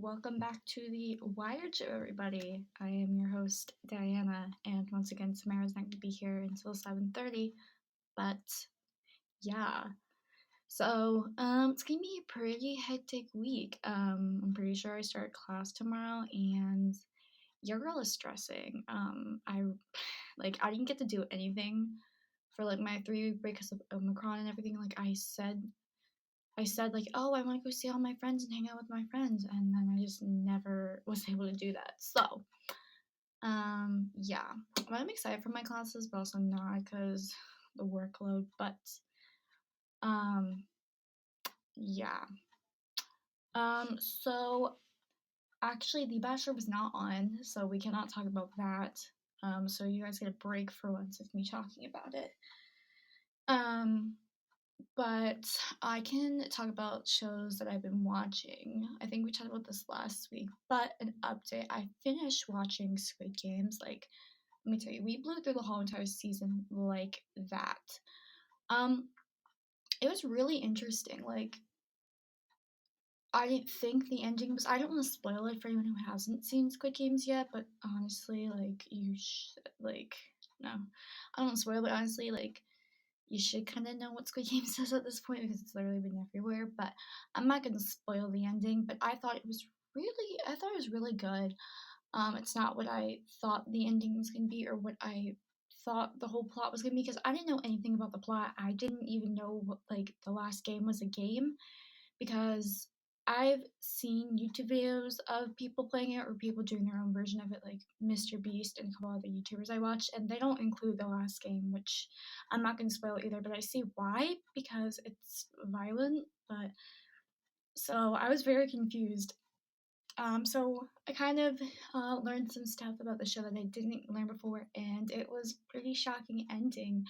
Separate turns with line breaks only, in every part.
welcome back to the Wired Show, everybody. I am your host, Diana, and once again, Samara's not going to be here until 7:30, but yeah. It's going to be a pretty hectic week. I'm pretty sure I start class tomorrow, and your girl is stressing. I didn't get to do anything for, my 3-week break because of Omicron and everything. I said like, oh, I want to go see all my friends and hang out with my friends, and then I just never was able to do that. Yeah, I'm excited for my classes, but also not because the workload. But um, yeah. So actually, The Bachelor was not on, so we cannot talk about that. So you guys get a break for once of me talking about it. But I can talk about shows that I've been watching. I think we talked about this last week, but an update. I finished watching Squid Games. Let me tell you, we blew through the whole entire season like that. It was really interesting. I didn't think the ending was. I don't want to spoil it for anyone who hasn't seen Squid Games yet, but honestly, you should, no. I don't want to spoil it, honestly, you should kind of know what Squid Game says at this point because it's literally been everywhere. But I'm not gonna spoil the ending. But I thought it was really good. It's not what I thought the ending was gonna be or what I thought the whole plot was gonna be because I didn't know anything about the plot. I didn't even know what the last game was a game because I've seen YouTube videos of people playing it or people doing their own version of it, like Mr. Beast and a couple other YouTubers I watch, and they don't include the last game, which I'm not going to spoil either, but I see why, because it's violent, but so I was very confused. So I kind of learned some stuff about the show that I didn't learn before, and it was pretty shocking ending.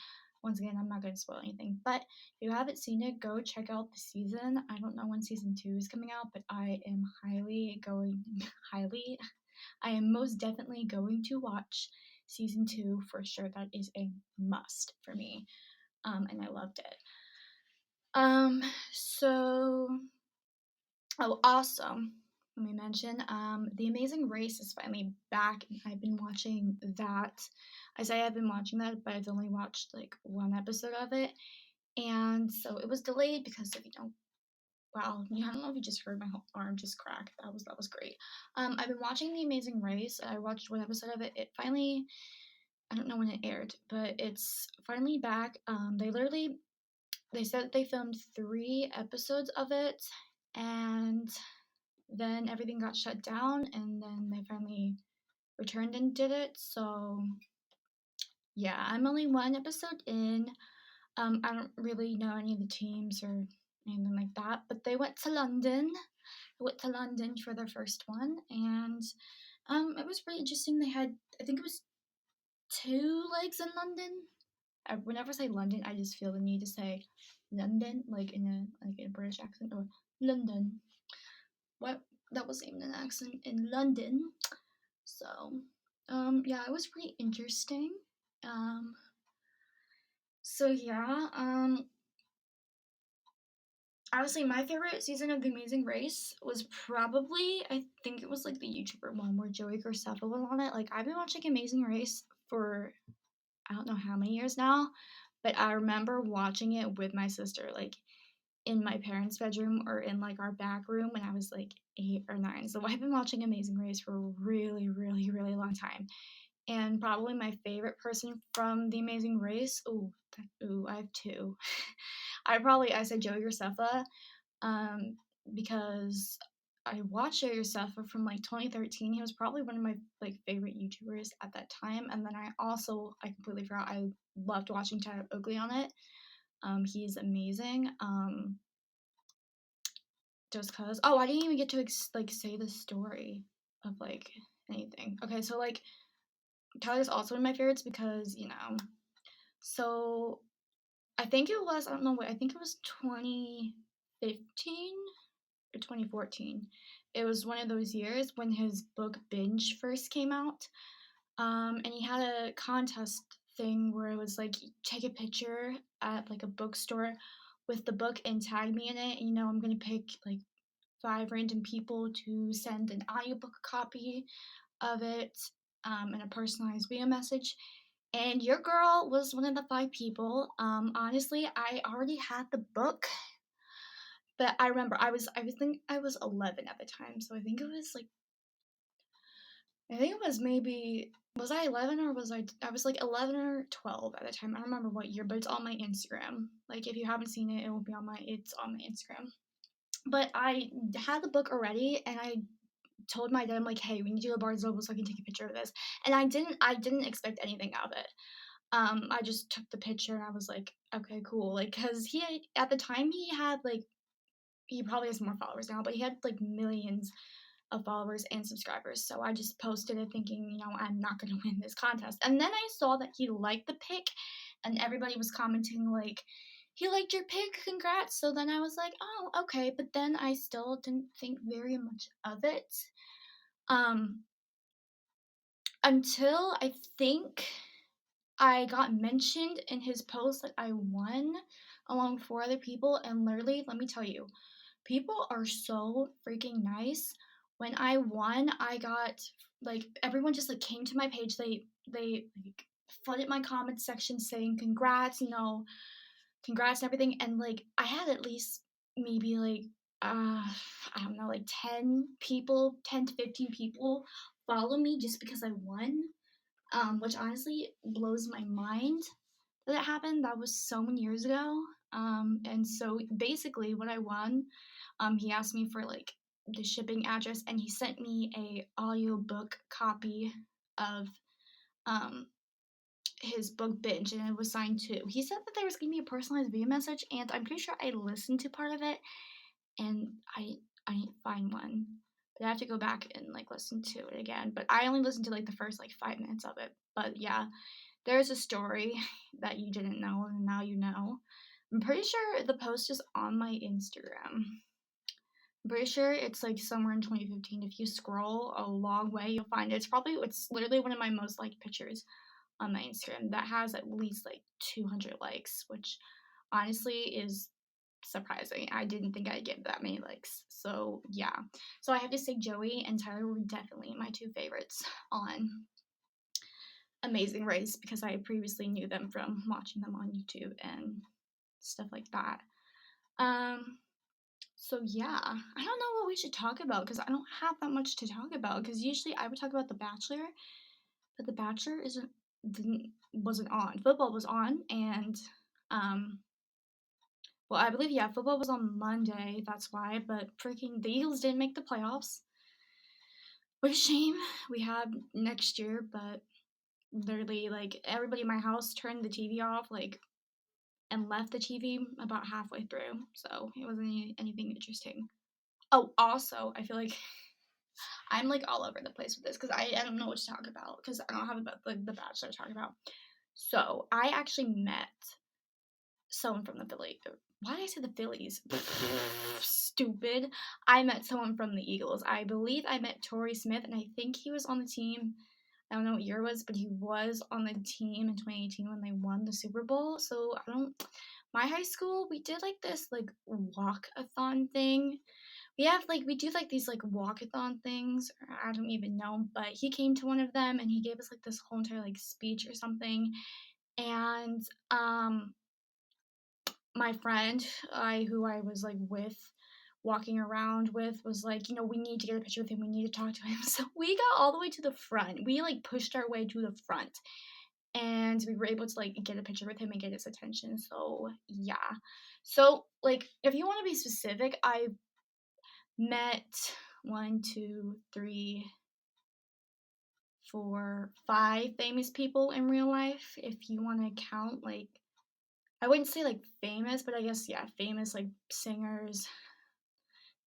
Once again, I'm not going to spoil anything, but if you haven't seen it, go check out the season. I don't know when season 2 is coming out, but I am I am most definitely going to watch season 2 for sure. That is a must for me, and I loved it. Um, so, oh, awesome. Let me mention, The Amazing Race is finally back, and I've been watching that. I say I've been watching that, but I've only watched one episode of it, and so it was delayed because of wow, I don't know if you just heard my whole arm just crack. That was great. I've been watching The Amazing Race. I watched one episode of it. It finally, I don't know when it aired, but it's finally back. They said they filmed 3 episodes of it, and then everything got shut down, and then they finally returned and did it. So yeah, I'm only 1 episode in. I don't really know any of the teams or anything like that, but they went to London. They went to London for their first one, and it was pretty interesting. They had, I think it was 2 legs in London. Whenever I say London, I just feel the need to say London, in a British accent, or London. What? That wasn't even an accent. In London. So, yeah, it was pretty interesting. Um, so yeah, honestly, my favorite season of The Amazing Race was probably, I think it was the YouTuber one where Joey Graceffa was on it. I've been watching Amazing Race for I don't know how many years now, but I remember watching it with my sister, in my parents' bedroom or in our back room when I was 8 or 9. So I've been watching Amazing Race for a really, really, really long time. And probably my favorite person from The Amazing Race, I have 2. I said Joey Graceffa, because I watched Joey Graceffa from 2013. He was probably one of my favorite YouTubers at that time. And then I completely forgot, I loved watching Tyler Oakley on it. He's amazing. Just cause. Oh, I didn't even get to say the story of anything. Okay, so Tyler's also one of my favorites because So I think it was, I don't know what, I think it was 2015 or 2014. It was one of those years when his book Binge first came out. And he had a contest thing where it was take a picture at a bookstore with the book and tag me in it. And I'm gonna pick 5 random people to send an audiobook copy of it and a personalized video message. And your girl was one of the 5 people. Honestly, I already had the book, but I remember I think I was 11 at the time, so I think it was maybe, was I 11 or was I was like 11 or 12 at the time. I don't remember what year, but it's on my Instagram. Like, if you haven't seen it, it's on my Instagram. But I had the book already, and I told my dad, I'm like, hey, we need to go to Barnes Noble so I can take a picture of this. And I didn't expect anything out of it. I just took the picture and I was like, okay, cool. Like, cause at the time he probably has more followers now, but he had like millions of followers and subscribers. So I just posted it thinking, I'm not gonna win this contest. And then I saw that he liked the pic, and everybody was commenting like, he liked your pic, congrats. So then I was like, oh, okay. But then I still didn't think very much of it. Until I think I got mentioned in his post that I won along with 4 other people, and literally, let me tell you, people are so freaking nice. When I won, I got everyone just came to my page. They flooded my comment section saying congrats, congrats and everything. And I had at least maybe I don't know, 10 people, 10 to 15 people follow me just because I won. Which honestly blows my mind that it happened. That was so many years ago. And so basically, when I won, he asked me for the shipping address, and he sent me a audiobook copy of um his book Binge, and it was signed too. He said that there was gonna be a personalized video message, and I'm pretty sure I listened to part of it, and I didn't find one. But I have to go back and listen to it again. But I only listened to the first 5 minutes of it. But yeah, there's a story that you didn't know, and now you know. I'm pretty sure the post is on my Instagram. I'm pretty sure it's somewhere in 2015. If you scroll a long way, you'll find it. It's literally one of my most liked pictures on my Instagram that has at least 200 likes, which honestly is surprising. I didn't think I'd get that many likes. So yeah. So I have to say Joey and Tyler were definitely my 2 favorites on Amazing Race, because I previously knew them from watching them on YouTube and stuff like that. So yeah, I don't know what we should talk about, because I don't have that much to talk about, because usually I would talk about The Bachelor, but The Bachelor wasn't on. Football was on, and well, I believe, yeah, football was on Monday, that's why, but freaking the Eagles didn't make the playoffs. What a shame. We had next year, but literally everybody in my house turned the TV off and left the TV about halfway through, so it wasn't anything interesting. Oh, also, I feel like I'm all over the place with this, because I don't know what to talk about, because I don't have about the Bachelor to talk about. So I actually met someone from the Philly. Why did I say the Phillies? Stupid. I met someone from the Eagles. I believe I met Torrey Smith, and I think he was on the team. I don't know what year it was, but he was on the team in 2018 when they won the Super Bowl. So my high school, we did this walk-a-thon thing. We do these walkathon things, or I don't even know, but he came to one of them and he gave us this whole entire speech or something. And my friend, who I was with, walking around with, was we need to get a picture with him, we need to talk to him. So we got all the way to the front. We pushed our way to the front, and we were able to get a picture with him and get his attention. So yeah. So if you want to be specific, I met 1, 2, 3, 4, 5 famous people in real life. If you want to count I wouldn't say famous, but I guess yeah, famous singers,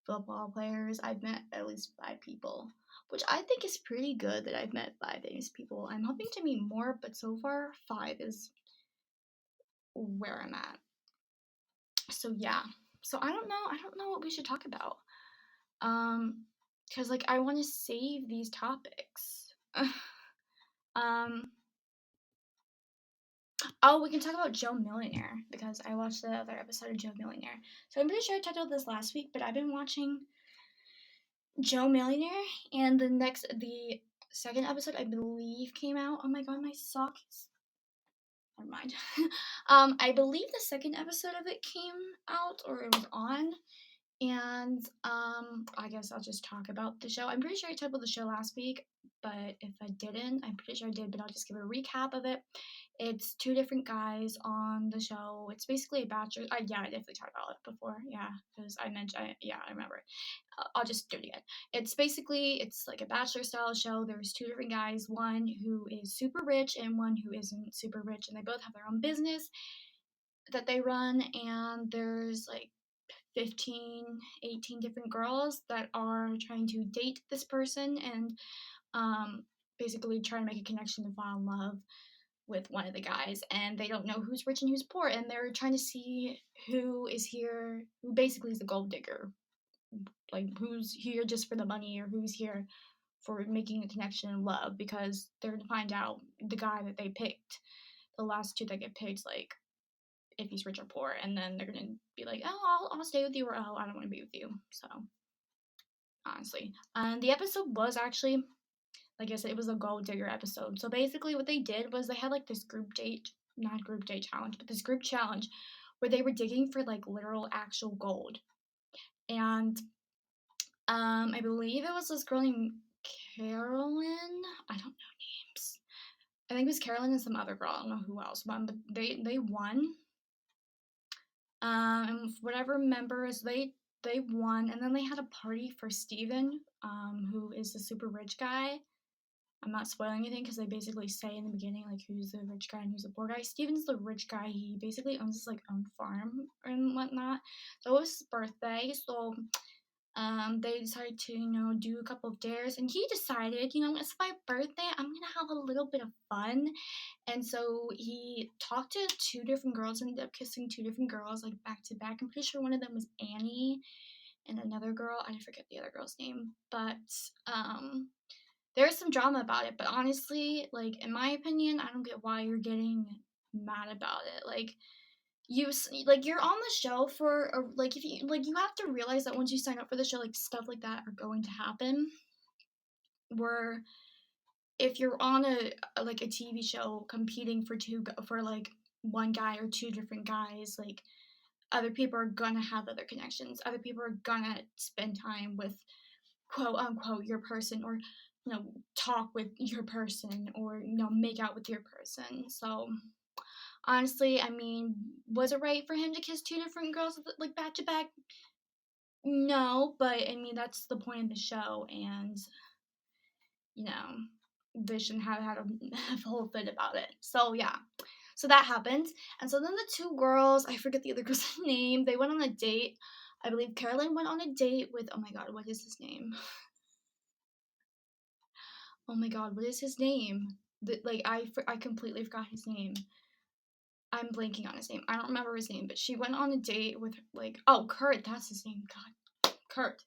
football players. I've met at least 5 people, which I think is pretty good that I've met 5 famous people. I'm hoping to meet more, but so far 5 is where I'm at. So yeah. So I don't know what we should talk about. Cuz I want to save these topics. Oh, we can talk about Joe Millionaire, because I watched the other episode of Joe Millionaire. So I'm pretty sure I talked about this last week, but I've been watching Joe Millionaire, and the second episode I believe came out. Oh my god, my sock is. Never mind. I believe the second episode of it came out or it was on, and I guess I'll just talk about the show. I'm pretty sure I talked about the show last week, but if I didn't, I'm pretty sure I did. But I'll just give a recap of it. It's two different guys on the show. It's basically a bachelor. Yeah, I definitely talked about it before. Yeah, because I mentioned. I remember it. I'll just do it again. It's like a bachelor style show. There's two different guys, one who is super rich and one who isn't super rich, and they both have their own business that they run. And there's like 15, 18 different girls that are trying to date this person and basically try to make a connection to fall in love with one of the guys, and they don't know who's rich and who's poor, and they're trying to see who basically is the gold digger, like who's here just for the money or who's here for making a connection in love, because they're gonna find out the guy that they picked, the last two that get picked, like if he's rich or poor, and then they're gonna be like, oh, I'll stay with you, or oh, I don't want to be with you. So honestly, and the episode was actually, like I said, it was a gold digger episode. So basically, what they did was they had like this group date, not group date challenge, but this group challenge where they were digging for like literal actual gold. And I believe it was this girl named Carolyn. I don't know names. I think it was Carolyn and some other girl. I don't know who else won, but they won. And whatever members they won, and then they had a party for Steven, who is the super rich guy. I'm not spoiling anything because they basically say in the beginning like who's the rich guy and who's the poor guy. Steven's the rich guy. He basically owns his like own farm and whatnot. So it was his birthday, so they decided to, do a couple of dares, and he decided, it's my birthday, I'm gonna have a little bit of fun. And so he talked to two different girls, ended up kissing two different girls, like back to back. I'm pretty sure one of them was Annie, and another girl, I forget the other girl's name, but there's some drama about it. But honestly, like in my opinion, I don't get why you're getting mad about it. Like you're on the show for like if you like you have to realize that once you sign up for the show, like stuff like that are going to happen. Where if you're on a TV show competing for like one guy or two different guys, like other people are gonna have other connections. Other people are gonna spend time with quote unquote your person, or talk with your person, or make out with your person. So honestly, I mean, was it right for him to kiss two different girls like back to back? No, but I mean that's the point of the show, and you know they shouldn't have had a whole fit about it. So yeah, so that happened, and so then the two girls, I forget the other girl's name, they went on a date. I believe Carolyn went on a date with, oh my god, what is his name? Oh my god, what is his name? Like I completely forgot his name. I'm blanking on his name. I don't remember his name, but she went on a date with like, oh, Kurt, that's his name. God, Kurt.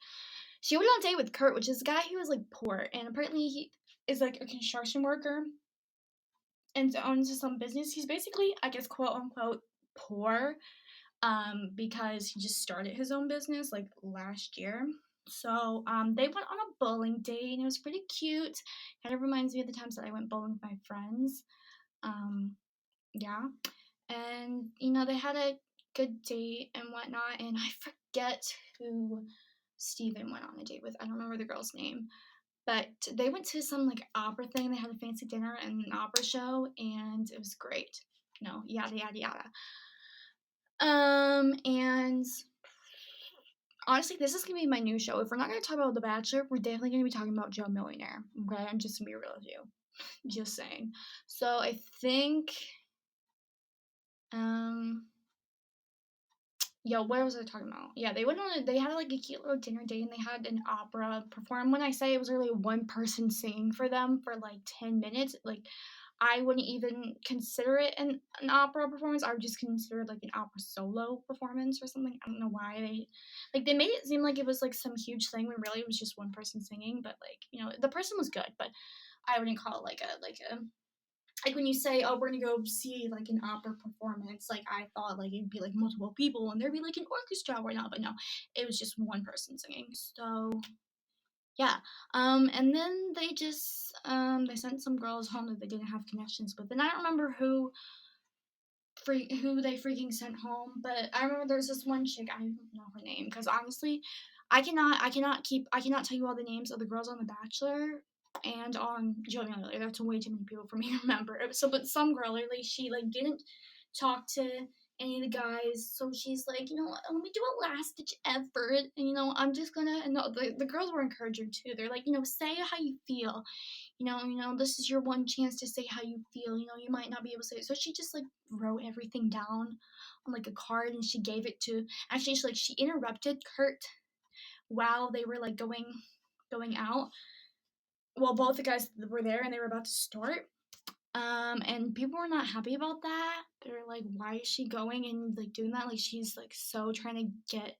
She went on a date with Kurt, which is a guy who was like poor, and apparently he is like a construction worker and owns some business. He's basically, I guess, quote unquote poor, because he just started his own business like last year. So they went on a bowling date, and it was pretty cute. Kind of reminds me of the times that I went bowling with my friends. Yeah, and they had a good date and whatnot. And I forget who Steven went on a date with. I don't remember the girl's name, but they went to some like opera thing. They had a fancy dinner and an opera show, and it was great. Yada yada yada. And honestly, this is gonna be my new show. If we're not gonna talk about The Bachelor, we're definitely gonna be talking about Joe Millionaire. Okay, I'm just gonna be real with you. Just saying. So I think, um, yeah, what was I talking about? Yeah, they had like a cute little dinner date, and they had an opera perform. When I say it was really one person singing for them for like 10 minutes, like I wouldn't even consider it an opera performance. I would just consider it like an opera solo performance or something. I don't know why they made it seem like it was like some huge thing when really it was just one person singing. But like the person was good, but I wouldn't call it like when you say, oh, we're gonna go see like an opera performance, like I thought like it'd be like multiple people and there'd be like an orchestra or not, but no, it was just one person singing. So yeah. And then they sent some girls home that they didn't have connections with, and I don't remember who they freaking sent home, but I remember there's this one chick, I don't know her name, because honestly, I cannot tell you all the names of the girls on The Bachelor and on Joey Miller. That's way too many people for me to remember. So, but some girl literally, she like didn't talk to any of the guys, so she's like, you know what, let me do a last ditch effort, and I'm just gonna. And the girls were encouraging too. They're like, say how you feel, this is your one chance to say how you feel. You might not be able to say it. So she just like wrote everything down on like a card, and she gave it to. Actually, she interrupted Kurt while they were like going out. Well, both the guys were there and they were about to start. And people were not happy about that. They're like, why is she going and like doing that? Like she's like so trying to get.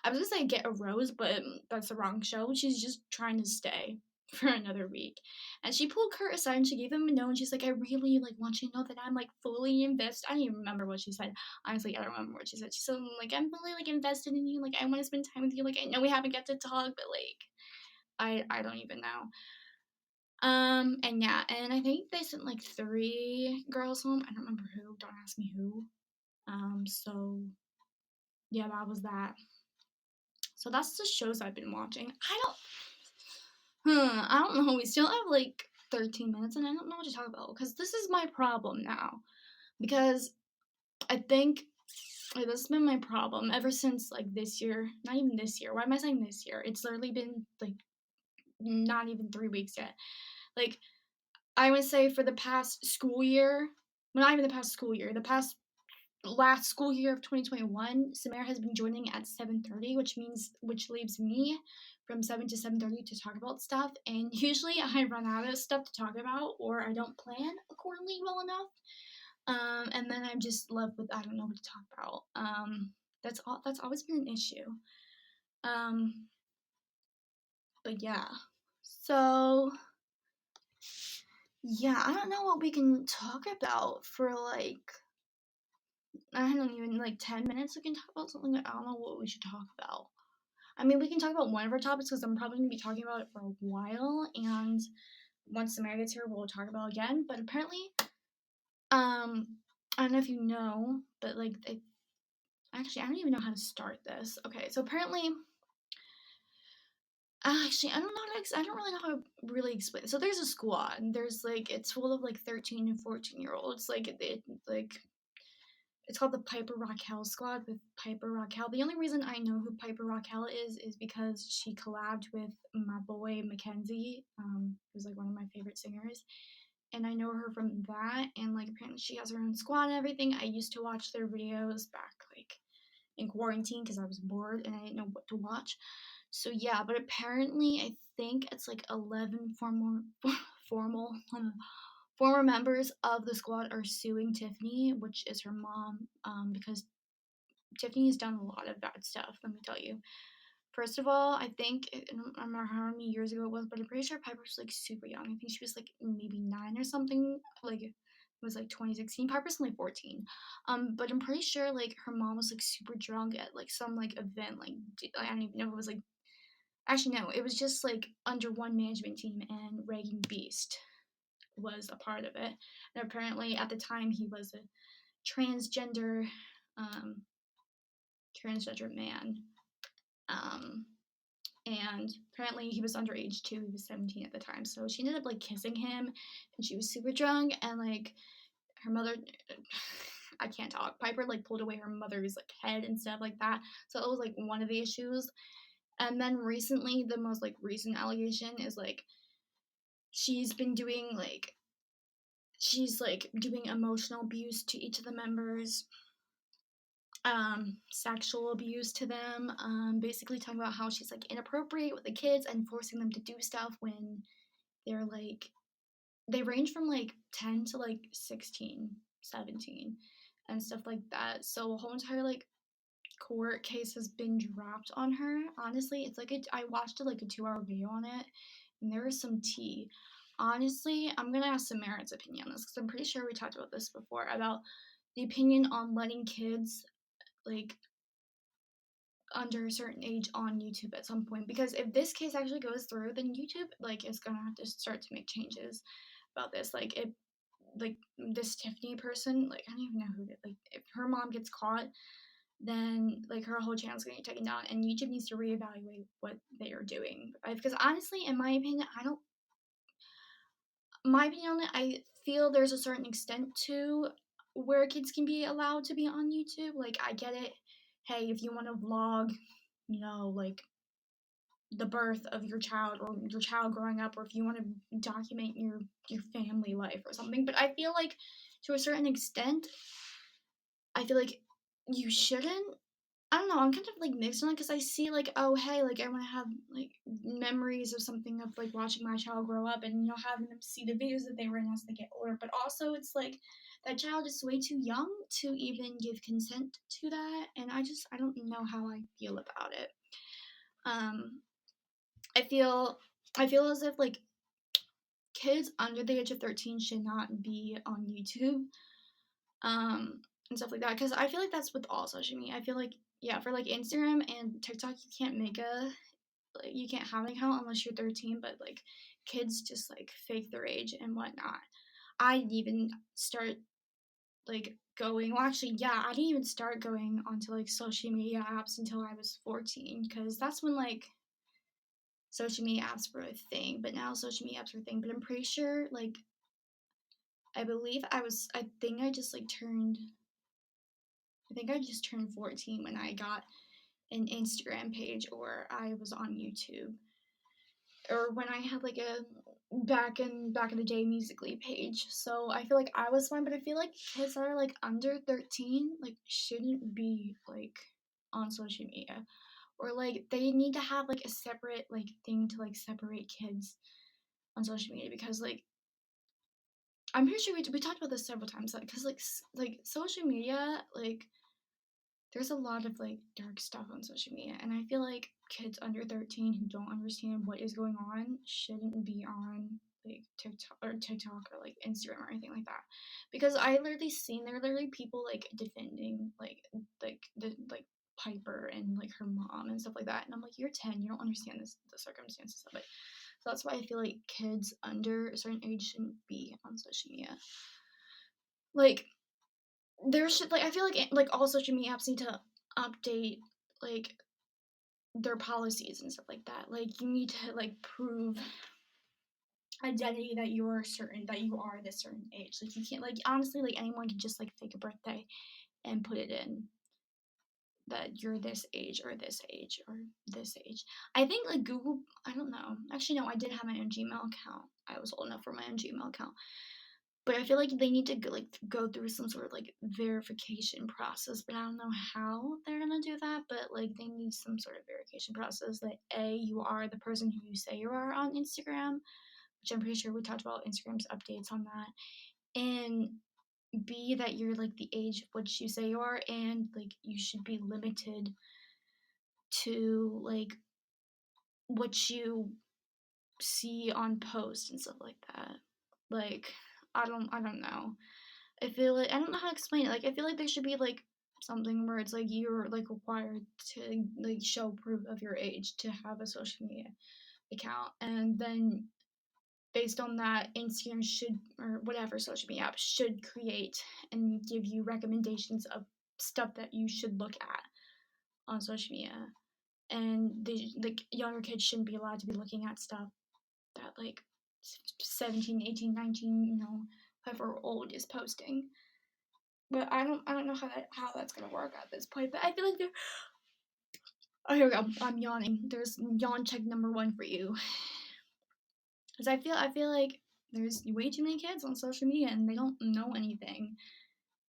I was gonna say get a rose, but that's the wrong show. She's just trying to stay for another week. And she pulled Kurt aside and she gave him a no, and she's like, I really like want you to know that I'm like fully invested. I don't even remember what she said. Honestly, I don't remember what she said. She said like, I'm fully like invested in you, like I want to spend time with you. Like I know we haven't got to talk, but like I don't even know. And yeah, and I think they sent like 3 girls home. I don't remember who, don't ask me who. So yeah, that was that. So that's the shows I've been watching. I don't know. We still have like 13 minutes and I don't know what to talk about because this is my problem now. Because I think this has been my problem ever since like this year. Not even this year. Why am I saying this year? It's literally been like not even 3 weeks yet. Like, I would say for the past school year, well, not even the past school year, the past last school year of 2021, Samara has been joining at 7:30, which leaves me from 7 to 7:30 to talk about stuff. And usually I run out of stuff to talk about, or I don't plan accordingly well enough. And then I'm just left with I don't know what to talk about. That's always been an issue. Um, but yeah. So yeah, I don't know what we can talk about for like I don't even like 10 minutes. We can talk about something that I don't know what we should talk about. I mean, we can talk about one of our topics because I'm probably gonna be talking about it for a while, and once Samara gets here, we'll talk about it again. But apparently, I don't know if you know, but like, actually, I don't even know how to start this. Okay, so apparently, actually, I don't know I don't really know how to really explain it. So there's a squad. There's like it's full of like 13 and 14-year-olds. Like it's called the Piper Raquel Squad with Piper Raquel. The only reason I know who Piper Raquel is because she collabed with my boy Mackenzie, who's like one of my favorite singers. And I know her from that, and like apparently she has her own squad and everything. I used to watch their videos back like in quarantine because I was bored and I didn't know what to watch. So yeah, but apparently I think it's like 11 formal former members of the squad are suing Tiffany, which is her mom, because Tiffany has done a lot of bad stuff, let me tell you. First of all, I think, I don't remember how many years ago it was, but I'm pretty sure Piper was like super young. I think she was like maybe 9 or something. Like, it was like 2016. Piper's only 14. But I'm pretty sure like her mom was like super drunk at like some like event. Like, I don't even know if it was like, actually, no, it was just like under one management team, and Reagan Beast was a part of it. And apparently at the time he was a transgender um, transgender man. Um, and apparently he was underage too. He was 17 at the time. So she ended up like kissing him, and she was super drunk, and like her mother I can't talk. Piper like pulled away her mother's like head and stuff like that. So it was like one of the issues. And then recently, the most like recent allegation is like she's been doing like she's like doing emotional abuse to each of the members, sexual abuse to them, basically talking about how she's like inappropriate with the kids and forcing them to do stuff when they're like they range from like 10 to like 16, 17, and stuff like that. So a whole entire like court case has been dropped on her. Honestly, it's like I watched like a 2-hour video on it, and there was some tea. Honestly, I'm gonna ask Samara's opinion on this because I'm pretty sure we talked about this before about the opinion on letting kids like under a certain age on YouTube at some point, because if this case actually goes through, then YouTube like is gonna have to start to make changes about this. Like it, like this Tiffany person, like I don't even know who did. Like if her mom gets caught, then like her whole channel's gonna get taken down, and YouTube needs to reevaluate what they are doing. Because honestly, in my opinion, my opinion on it, I feel there's a certain extent to where kids can be allowed to be on YouTube. Like I get it. Hey, if you want to vlog, like the birth of your child or your child growing up, or if you want to document your family life or something. But I feel like to a certain extent, I feel like you shouldn't. I don't know. I'm kind of like mixed on it because I see like, oh hey, like I want to have like memories of something of like watching my child grow up and having them see the videos that they were in as they get older. But also it's like that child is way too young to even give consent to that, and I don't know how I feel about it. Um, I feel as if like kids under the age of 13 should not be on YouTube, and stuff like that, because I feel like that's with all social media. I feel like, yeah, for like Instagram and TikTok, you can't have an account unless you're 13, but like kids just like fake their age and whatnot. I didn't even start like going, well, actually, yeah, I didn't even start going onto like social media apps until I was 14, because that's when like social media apps were a thing. But now social media apps are a thing. But I'm pretty sure, like, I think I just turned 14 when I got an Instagram page, or I was on YouTube, or when I had like a back in the day Musically page. So I feel like I was fine, but I feel like kids that are like under 13 like shouldn't be like on social media, or like they need to have like a separate like thing to like separate kids on social media, because like I'm pretty sure we talked about this several times, like because like social media, like there's a lot of like dark stuff on social media, and I feel like kids under 13 who don't understand what is going on shouldn't be on like TikTok or like Instagram or anything like that, because I literally seen there are literally people like defending like Piper and like her mom and stuff like that, and I'm like, you're 10, you don't understand the circumstances of it. So that's why I feel like kids under a certain age shouldn't be on social media. Like there should, like, I feel like all social media apps need to update like their policies and stuff like that. Like you need to like prove identity that you are this certain age. Like you can't, like, honestly, like anyone can just like fake a birthday and put it in that you're this age or this age or this age. I think like Google, I don't know. Actually no, I did have my own Gmail account. I was old enough for my own Gmail account. But I feel like they need to go through some sort of like verification process, but I don't know how they're gonna do that. But like they need some sort of verification process that you are the person who you say you are on Instagram, which I'm pretty sure we talked about Instagram's updates on that, and B, that you're like the age of which you say you are, and like you should be limited to like what you see on posts and stuff like that. Like I don't know. I feel like I don't know how to explain it. Like I feel like there should be like something where it's like you're like required to like show proof of your age to have a social media account, and then based on that, Instagram should, or whatever social media app, should create and give you recommendations of stuff that you should look at on social media. And the like younger kids shouldn't be allowed to be looking at stuff that like 17, 18, 19, whoever old is posting. But I don't know how that's gonna work at this point. But I feel like oh, here we go. I'm yawning. There's yawn check number 1 for you. Because I feel like there's way too many kids on social media and they don't know anything.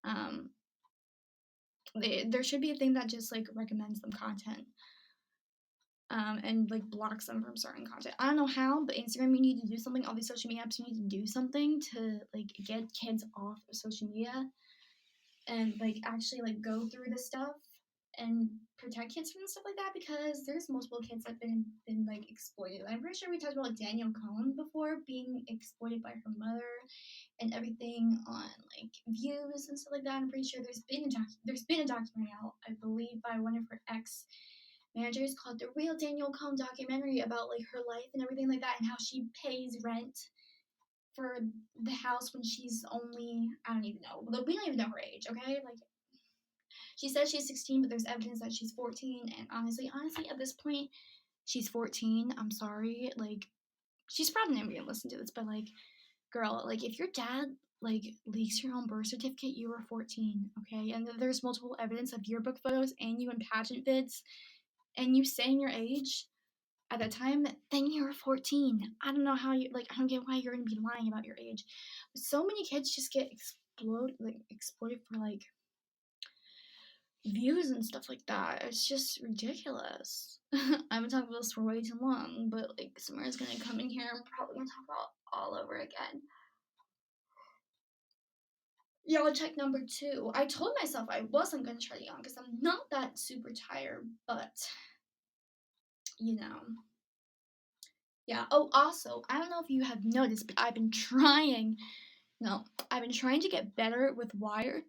Um, there should be a thing that just like recommends them content. And like blocks them from certain content. I don't know how, but Instagram, you need to do something. All these social media apps, you need to do something to like get kids off of social media and like actually like go through this stuff and protect kids from stuff like that, because there's multiple kids that have been like exploited. I'm pretty sure we talked about like Danielle Cohn before being exploited by her mother and everything on like views and stuff like that. I'm pretty sure there's been a documentary out, I believe, by one of her ex manager is called The Real Danielle Cohn documentary about like her life and everything like that, and how she pays rent for the house when she's only, I don't even know. We don't even know her age, okay? Like, she says she's 16, but there's evidence that she's 14. And honestly, at this point, she's 14. I'm sorry. Like, she's probably never gonna listen to this, but like, girl, like, if your dad like leaks your own birth certificate, you were 14, okay? And there's multiple evidence of yearbook photos and you in pageant vids, and you saying your age at that time, then you were 14. I don't know how you, like, I don't get why you're gonna be lying about your age. So many kids just get exploited for like views and stuff like that. It's just ridiculous. I've been talking about this for way too long, but like Samara's gonna come in here and probably gonna talk about all over again. Y'all, check number 2. I told myself I wasn't gonna try it on because I'm not that super tired, but you know. Yeah. Oh, also, I don't know if you have noticed, but I've been trying to get better with Wired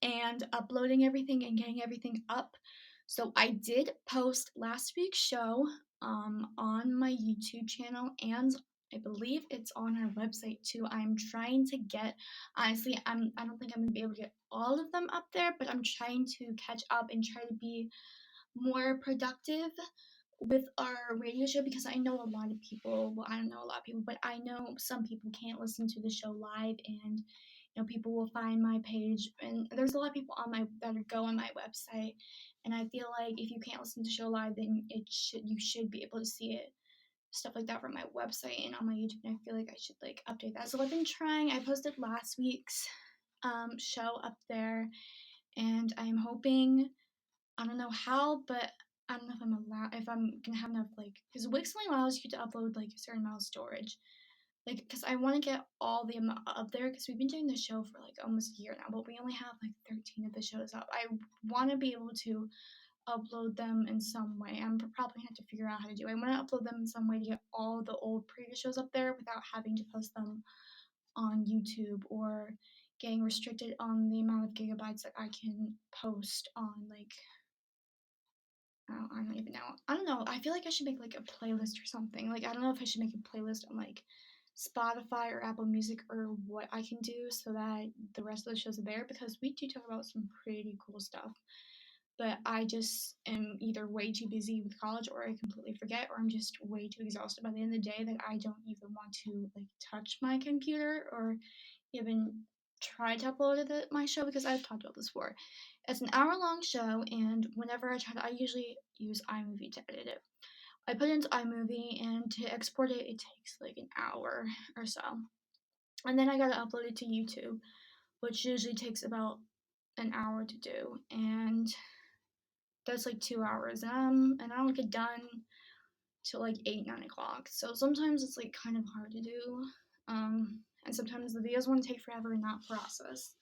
and uploading everything and getting everything up. So I did post last week's show on my YouTube channel, and I believe it's on our website too. I'm trying to get, honestly, I don't think I'm gonna be able to get all of them up there, but I'm trying to catch up and try to be more productive with our radio show, because I know a lot of people, well, I don't know a lot of people, but I know some people can't listen to the show live, and people will find my page, and there's a lot of people on my that go on my website, and I feel like if you can't listen to the show live, then you should be able to see it, stuff like that, from my website and on my YouTube, and I feel like I should like update that. So I've been trying. I posted last week's show up there, and I'm hoping, I don't know how, but I don't know if I'm gonna have enough, like, because Wix only allows you to upload like a certain amount of storage, like, because I want to get all the amount up there, because we've been doing the show for like almost a year now, but we only have like 13 of the shows up. I want to be able to upload them in some way. I'm probably gonna have to figure out how to do it. I want to upload them in some way to get all the old previous shows up there without having to post them on YouTube, or getting restricted on the amount of gigabytes that I can post on, like, I don't even know. I don't know. I feel like I should make like a playlist or something. Like, I don't know if I should make a playlist on like Spotify or Apple Music, or what I can do so that the rest of the shows are there, because we do talk about some pretty cool stuff. But I just am either way too busy with college, or I completely forget, or I'm just way too exhausted by the end of the day that I don't even want to like touch my computer or even try to upload my show, because I've talked about this before. It's an hour-long show, and whenever I usually use iMovie to edit it. I put it into iMovie, and to export it, it takes like an hour or so. And then I gotta upload it to YouTube, which usually takes about an hour to do, and that's like 2 hours. And I don't get done till like 8, 9 o'clock. So sometimes it's like kind of hard to do. And sometimes the videos want to take forever and not process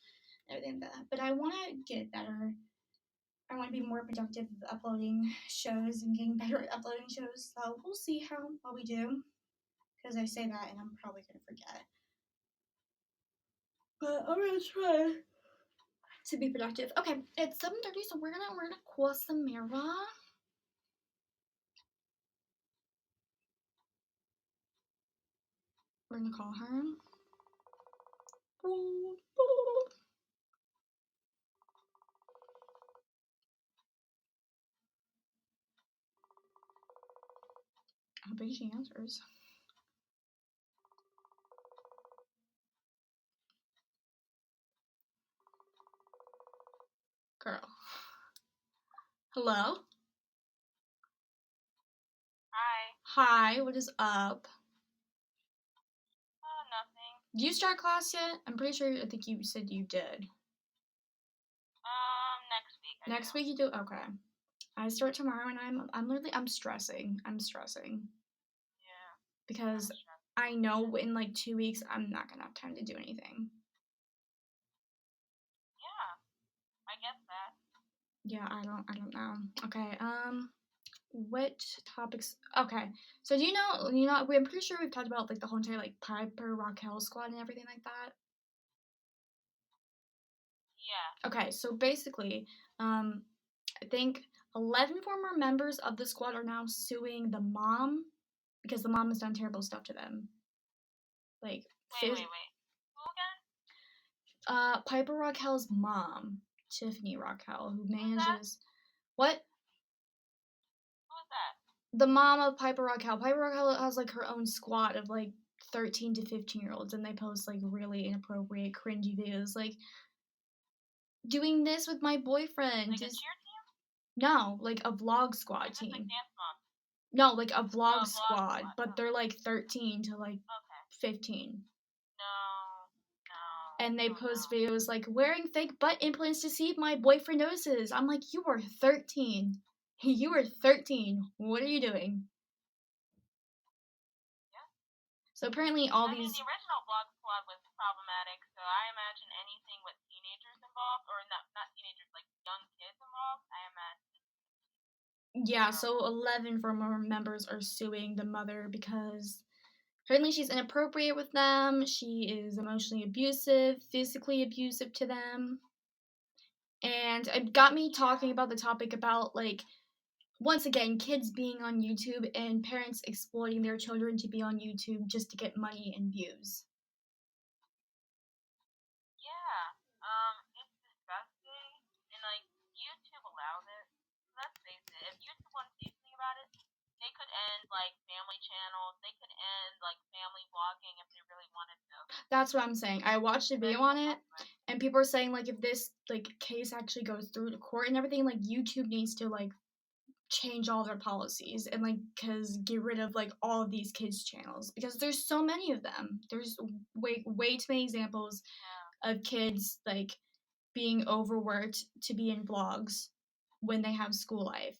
everything like that. But I want to get better. I want to be more productive with uploading shows and getting better at uploading shows. So we'll see how well we do. Because I say that and I'm probably going to forget. But I'm going to try to be productive. Okay, it's 7:30, so we're gonna call Samara. We're gonna call her. I bet she answers. Girl. Hello?
Hi.
Hi, what is up?
Nothing.
Do you start class yet? I'm pretty sure, I think you said you did.
Next week.
Next week you do? Okay. I start tomorrow, and I'm stressing. I'm stressing.
Yeah.
Because I know in like 2 weeks I'm not gonna have time to do anything.
Yeah. I get that.
Yeah, I don't know. Okay, which topics? Okay, so do you know, I'm pretty sure we've talked about like the whole entire like Piper Raquel squad and everything like that.
Yeah.
Okay, so basically, I think 11 former members of the squad are now suing the mom because the mom has done terrible stuff to them. Like,
Wait. Who again?
Piper Raquel's mom, Tiffany Raquel, who
Who's that?
manages. What?
Who is that?
The mom of Piper Raquel. Piper Raquel has like her own squad of like 13 to 15-year-olds, and they post like really inappropriate, cringy videos, like doing this with my boyfriend.
Like a cheer team?
No, like a vlog squad
Or just like
team.
Dance Mom?
No, like a
Oh,
vlog
a vlog
squad,
squad.
but
Oh,
they're like 13 to like
okay.
15.
No.
And they
Oh,
post
no.
videos like wearing fake butt implants to see if my boyfriend notices. I'm like, you are 13. You are 13. What are you doing?
Yeah.
So apparently all
I mean,
these.
the original Vlog Squad was problematic, so I imagine anything with teenagers involved, or not teenagers, like young kids involved, I imagine.
Yeah, so 11 former members are suing the mother because apparently she's inappropriate with them. She is emotionally abusive, physically abusive to them. And it got me talking about the topic about, like, once again, kids being on YouTube and parents exploiting their children to be on YouTube just to get money and views.
Yeah. It's disgusting, and like YouTube allows it. Let's face it, if YouTube wanted to do something about it, they could end like family channels. They could end like family vlogging if they really wanted to.
That's what I'm saying. I watched a video on it, and people are saying like if this like case actually goes through to court and everything, like YouTube needs to like change all their policies and like cause get rid of like all of these kids channels because there's so many of them. There's way too many examples of kids like being overworked to be in vlogs when they have school life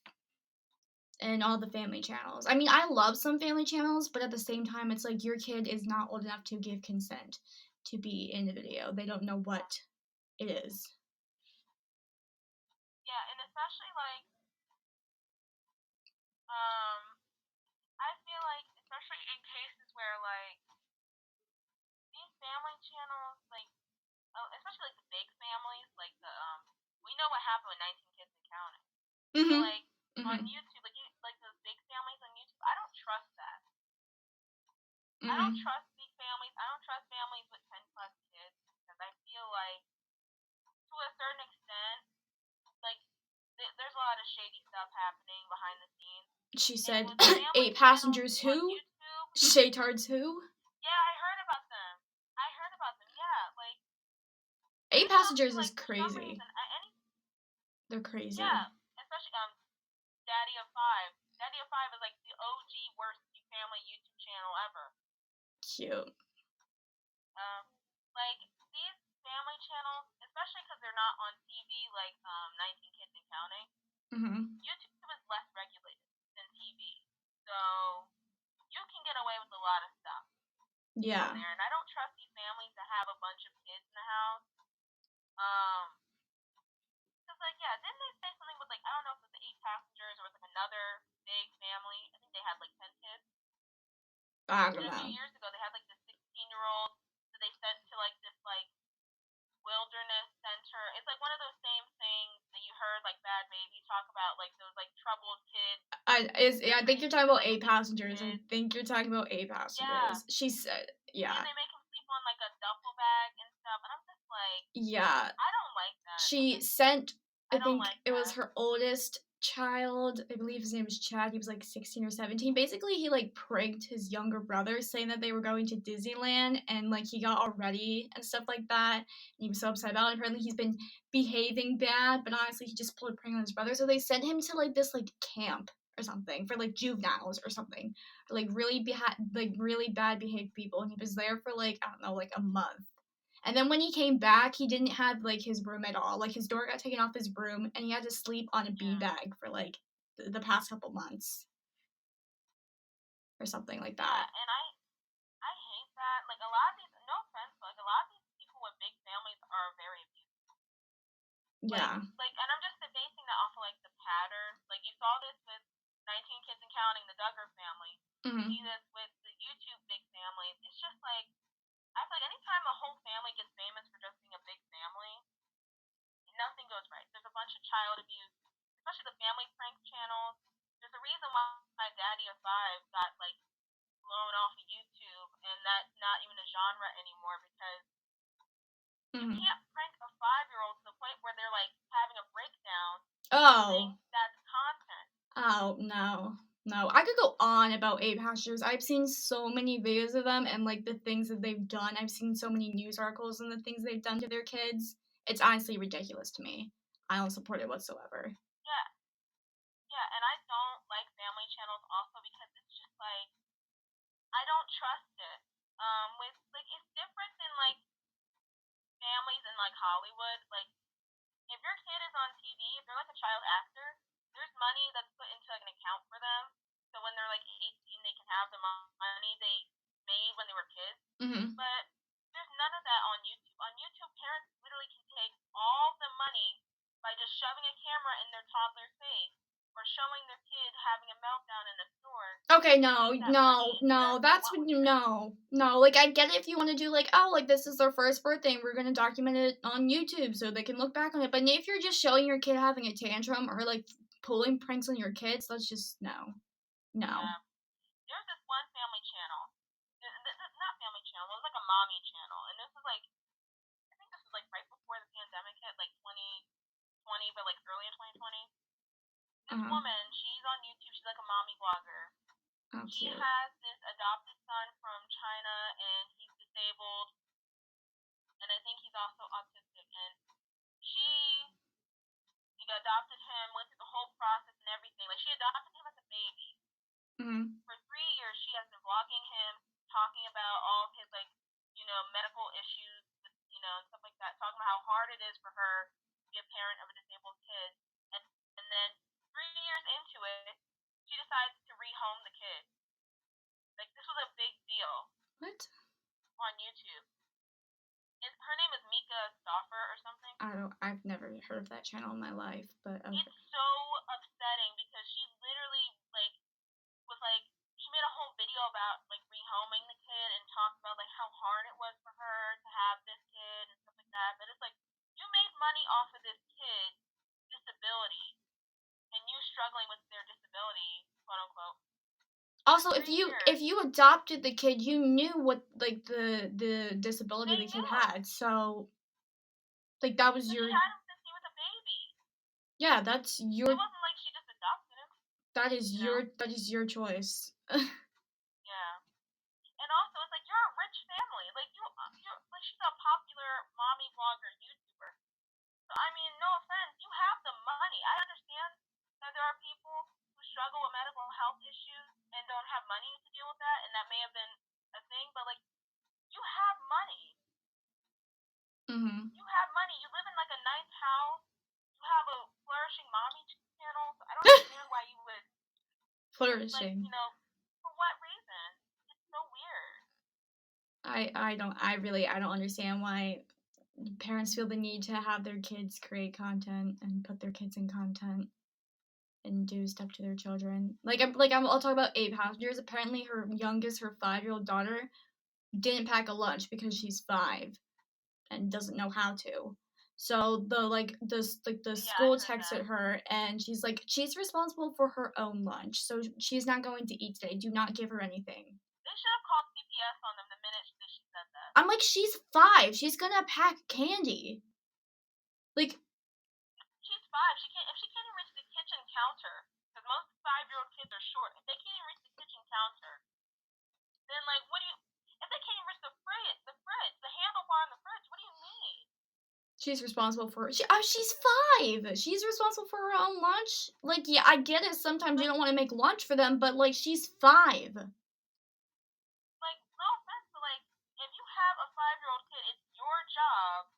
and all the family channels. I mean, I love some family channels, but at the same time, it's like your kid is not old enough to give consent to be in the video. They don't know what it is.
Yeah, and especially like I feel like especially in cases where like these family channels like especially like the big families like the we know what happened with 19 Kids and Counting. So
Mhm.
like on YouTube like those big families on YouTube, I don't trust that. I don't trust big families. I don't trust families with 10 plus kids because I feel like to a certain extent like there's a lot of shady stuff happening behind the scenes.
She
And
said,
with family
8
channels
passengers
on
who?
YouTube,
Shaytards who?
yeah, I heard about them. Yeah, like
8
there's
passengers
something
is
like for some
crazy.
reason
They're crazy.
yeah, especially Daddy of Five. Daddy of Five is like the OG worst family YouTube channel ever.
Cute.
Like these family channels, especially because they're not on TV like 19 Kids and Counting. YouTube is less regulated than TV, so you can get away with a lot of stuff.
Yeah.
On there, and I don't trust these families that have a bunch of kids in the house. Cause like yeah, didn't they say something with like I don't know if it was 8 passengers or it was like another big family? I think they had like 10 kids.
I don't
And a
know.
few years ago, they had like this 16-year-old that they sent to like this like wilderness center. It's like one of those same things that you heard like Bad Baby talk about, like those like troubled kids.
I think you're talking about 8 passengers. I think you're talking about 8 passengers.
Yeah.
She said, yeah.
And they make him sleep on like a duffel bag and stuff, and I'm just like,
yeah.
I don't like that.
She sent, I think
like
it was her oldest child. I believe his name was Chad. He was like 16 or 17. Basically, he like pranked his younger brother, saying that they were going to Disneyland, and like he got all ready and stuff like that. And he was so upset about it. Apparently, he's been behaving bad, but honestly, he just pulled a prank on his brother. So they sent him to like this like camp or something for like juveniles or something, or, like really bad behaved people. And he was there for like I don't know, like a month. And then when he came back, he didn't have like his room at all. Like his door got taken off his room, and he had to sleep on a beanbag for like the past couple months, or something like that.
Yeah, and I hate that. Like a lot of these, no offense, but like a lot of these people with big families are very abusive.
Yeah.
Like, and I'm just basing that off of like the pattern. Like you saw this with 19 Kids and Counting, the Duggar family. You see this with the YouTube big families. It's just like I feel like anytime a whole family gets famous for just being a big family, nothing goes right. There's a bunch of child abuse. especially the family prank channels. There's a reason why my Daddy of Five got like blown off of YouTube, and that's not even a genre anymore because you
Mm-hmm.
can't prank a 5-year-old to the point where they're like having a breakdown.
Oh.
That's content.
Oh, no. No, I could go on about ape hashers. I've seen so many videos of them and like the things that they've done. I've seen so many news articles and the things they've done to their kids. It's honestly ridiculous to me. I don't support it whatsoever.
Yeah, yeah, and I don't like family channels also because it's just like I don't trust it. With like it's different than like families in like Hollywood. Like if your kid is on TV, if they're like a child actor, there's money that's put into like an account for them. So when they're like 18, they can have the money they made when they were kids.
Mm-hmm.
But there's none of that on YouTube. On YouTube, parents literally can take all the money by just shoving a camera in their toddler's face or showing their kid having a meltdown in a store.
Okay, no, that's when you know. No, like I get it if you want to do like, oh, like this is their first birthday and we're gonna document it on YouTube so they can look back on it. But if you're just showing your kid having a tantrum or like pulling pranks on your kids, that's just no.
Yeah. There's this one family channel. Not family channel, it was like a mommy channel. And this was like, I think this was like right before the pandemic hit, like 2020, but like early in 2020. This woman, she's on YouTube, she's like a mommy vlogger.
Oh,
she
cute.
has this adopted son from China, and he's disabled, and I think he's also autistic. And she adopted him, went through the whole process and everything. Like she adopted him as a baby.
Mm-hmm.
For 3 years, she has been vlogging him, talking about all of his like, medical issues, with, and stuff like that. Talking about how hard it is for her to be a parent of a disabled kid, and then 3 years into it, she decides to rehome the kid. Like this was a big deal.
What?
On YouTube. Her name is Mika Stauffer or something.
I've never heard of that channel in my life, but okay.
It's so upsetting because she literally like was like she made a whole video about like rehoming the kid and talked about like how hard it was for her to have this kid and stuff like that. But it's like you made money off of this kid's disability and you struggling with their disability, quote unquote.
Also, if you adopted the kid, you knew what like the disability the kid had, so like that was your.
She had him since he was a baby.
Yeah, that's your.
It wasn't like she just adopted him.
That is your choice.
Yeah, and also it's like you're a rich family. Like you're like she's a popular mommy vlogger YouTuber. So I mean, no offense, you have the money. I understand that there are people who struggle with medical health issues and don't have money to deal with that, and that may have been a thing. But like, you have money.
Mm-hmm.
You have money. You live in like a nice house. You have a flourishing mommy channel. So I don't understand why you would.
Flourishing.
Like, for what reason? It's so weird.
I don't understand why parents feel the need to have their kids create content and put their kids in content and do stuff to their children. I'll talk about ape hashers. Apparently, her 5-year-old daughter, didn't pack a lunch because she's 5 and doesn't know how to. So the school texted her and she's like, she's responsible for her own lunch, so she's not going to eat today. Do not give her anything.
They should have called CPS on them the minute she said that.
I'm like, she's 5. She's gonna pack candy. Like,
she's 5. If she can't even reach the kitchen counter, because most 5-year-old kids are short. If they can't even reach the kitchen counter, then like, what do you? If they can't even reach the fridge, the handlebar on the fridge, what do you mean?
She's responsible for she's 5. She's responsible for her own lunch. Like, yeah, I get it. Sometimes you don't want to make lunch for them, but like, she's 5.
Like, no offense, but like, if you have a 5-year-old kid, it's your job